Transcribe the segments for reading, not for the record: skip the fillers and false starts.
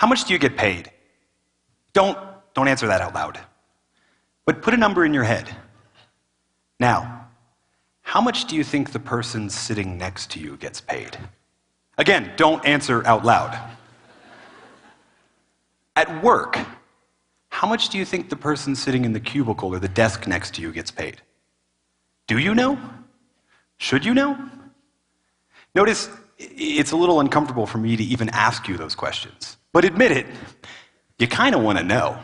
How much do you get paid? Don't answer that out loud. But put a number in your head. Now, how much do you think the person sitting next to you gets paid? Again, don't answer out loud. At work, how much do you think the person sitting in the cubicle or the desk next to you gets paid? Do you know? Should you know? Notice, it's a little uncomfortable for me to even ask you those questions. But admit it, you kind of want to know.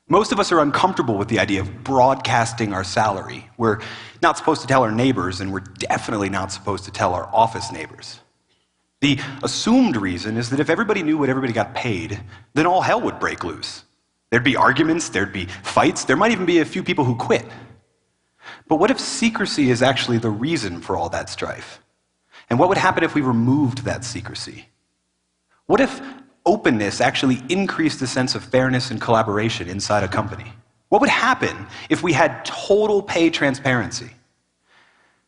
Most of us are uncomfortable with the idea of broadcasting our salary. We're not supposed to tell our neighbors, and we're definitely not supposed to tell our office neighbors. The assumed reason is that if everybody knew what everybody got paid, then all hell would break loose. There'd be arguments, there'd be fights, there might even be a few people who quit. But what if secrecy is actually the reason for all that strife? And what would happen if we removed that secrecy? What if openness actually increased the sense of fairness and collaboration inside a company? What would happen if we had total pay transparency?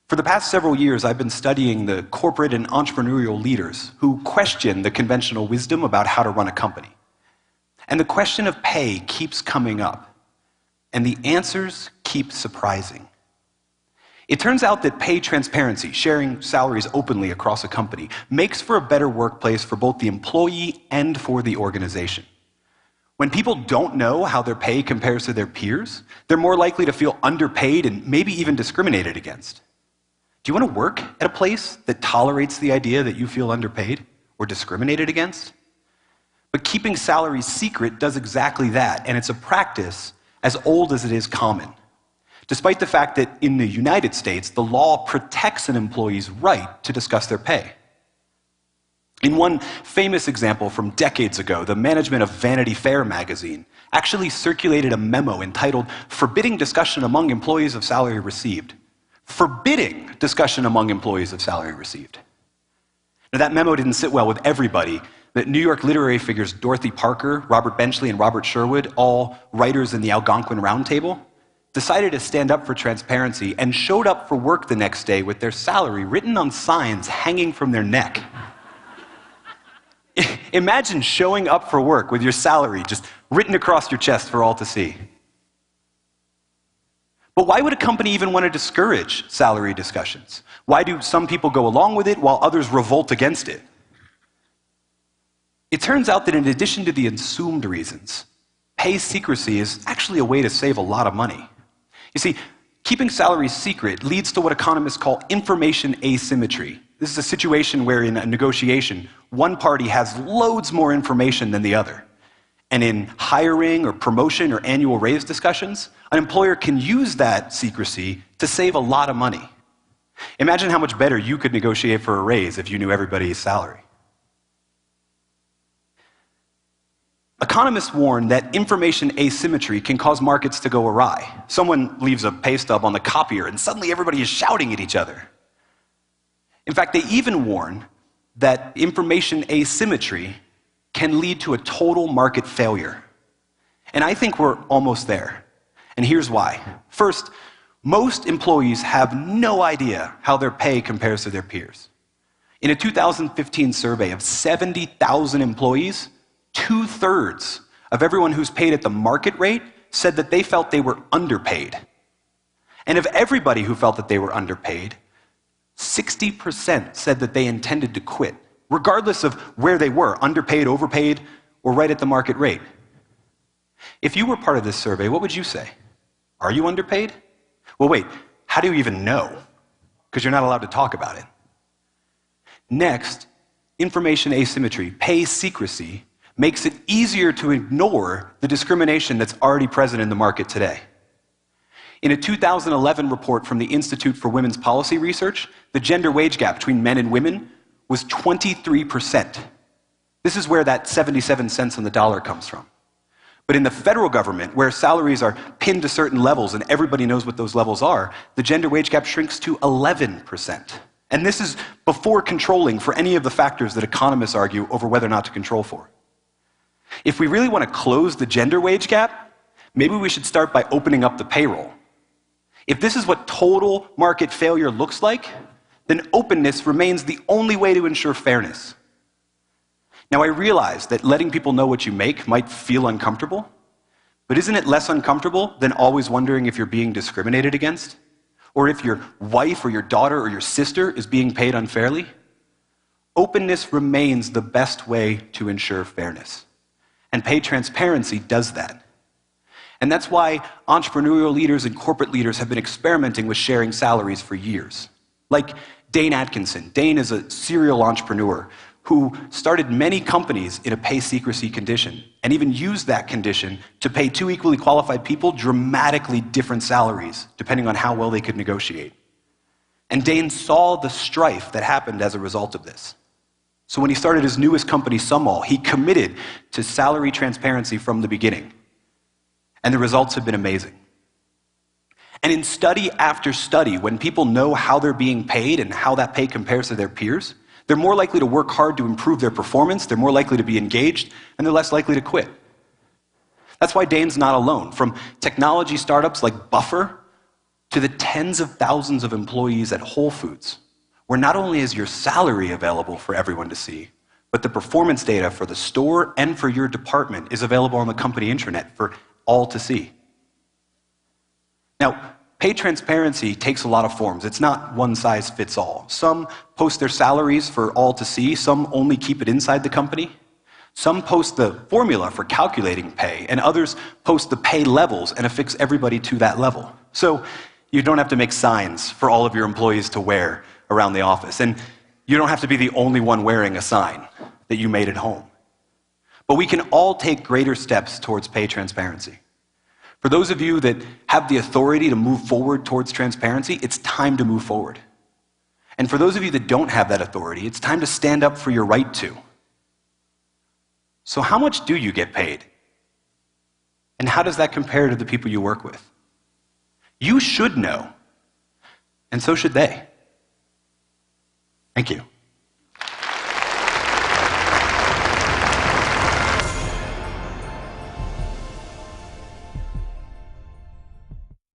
For the past several years, I've been studying the corporate and entrepreneurial leaders who question the conventional wisdom about how to run a company. And the question of pay keeps coming up, and the answers keep surprising. It turns out that pay transparency, sharing salaries openly across a company, makes for a better workplace for both the employee and for the organization. When people don't know how their pay compares to their peers, they're more likely to feel underpaid and maybe even discriminated against. Do you want to work at a place that tolerates the idea that you feel underpaid or discriminated against? But keeping salaries secret does exactly that, and it's a practice as old as it is common. Despite the fact that in the United States, the law protects an employee's right to discuss their pay. In one famous example from decades ago, the management of Vanity Fair magazine actually circulated a memo entitled "Forbidding Discussion Among Employees of Salary Received." Forbidding discussion among employees of salary received. Now, that memo didn't sit well with everybody. The New York literary figures Dorothy Parker, Robert Benchley, and Robert Sherwood, all writers in the Algonquin Round Table, decided to stand up for transparency and showed up for work the next day with their salary written on signs hanging from their neck. Imagine showing up for work with your salary just written across your chest for all to see. But why would a company even want to discourage salary discussions? Why do some people go along with it while others revolt against it? It turns out that in addition to the assumed reasons, pay secrecy is actually a way to save a lot of money. You see, keeping salaries secret leads to what economists call information asymmetry. This is a situation where in a negotiation, one party has loads more information than the other. And in hiring or promotion or annual raise discussions, an employer can use that secrecy to save a lot of money. Imagine how much better you could negotiate for a raise if you knew everybody's salary. Economists warn that information asymmetry can cause markets to go awry. Someone leaves a pay stub on the copier and suddenly everybody is shouting at each other. In fact, they even warn that information asymmetry can lead to a total market failure. And I think we're almost there. And here's why. First, most employees have no idea how their pay compares to their peers. In a 2015 survey of 70,000 employees, 2/3 of everyone who's paid at the market rate said that they felt they were underpaid. And of everybody who felt that they were underpaid, 60% said that they intended to quit, regardless of where they were, underpaid, overpaid, or right at the market rate. If you were part of this survey, what would you say? Are you underpaid? Well, wait, how do you even know? Because you're not allowed to talk about it. Next, information asymmetry, pay secrecy, makes it easier to ignore the discrimination that's already present in the market today. In a 2011 report from the Institute for Women's Policy Research, the gender wage gap between men and women was 23%. This is where that 77 cents on the dollar comes from. But in the federal government, where salaries are pinned to certain levels and everybody knows what those levels are, the gender wage gap shrinks to 11%. And this is before controlling for any of the factors that economists argue over whether or not to control for. If we really want to close the gender wage gap, maybe we should start by opening up the payroll. If this is what total market failure looks like, then openness remains the only way to ensure fairness. Now, I realize that letting people know what you make might feel uncomfortable, but isn't it less uncomfortable than always wondering if you're being discriminated against? Or if your wife or your daughter or your sister is being paid unfairly? Openness remains the best way to ensure fairness. And pay transparency does that. And that's why entrepreneurial leaders and corporate leaders have been experimenting with sharing salaries for years. Like Dane Atkinson. Dane is a serial entrepreneur who started many companies in a pay secrecy condition, and even used that condition to pay two equally qualified people dramatically different salaries, depending on how well they could negotiate. And Dane saw the strife that happened as a result of this. So when he started his newest company, Sumall, he committed to salary transparency from the beginning. And the results have been amazing. And in study after study, when people know how they're being paid and how that pay compares to their peers, they're more likely to work hard to improve their performance, they're more likely to be engaged, and they're less likely to quit. That's why Dane's not alone. From technology startups like Buffer to the tens of thousands of employees at Whole Foods, where not only is your salary available for everyone to see, but the performance data for the store and for your department is available on the company intranet for all to see. Now, pay transparency takes a lot of forms. It's not one size fits all. Some post their salaries for all to see, some only keep it inside the company. Some post the formula for calculating pay, and others post the pay levels and affix everybody to that level. So you don't have to make signs for all of your employees to wear around the office, and you don't have to be the only one wearing a sign that you made at home. But we can all take greater steps towards pay transparency. For those of you that have the authority to move forward towards transparency, it's time to move forward. And for those of you that don't have that authority, it's time to stand up for your right to. So how much do you get paid? And how does that compare to the people you work with? You should know, and so should they. Thank you.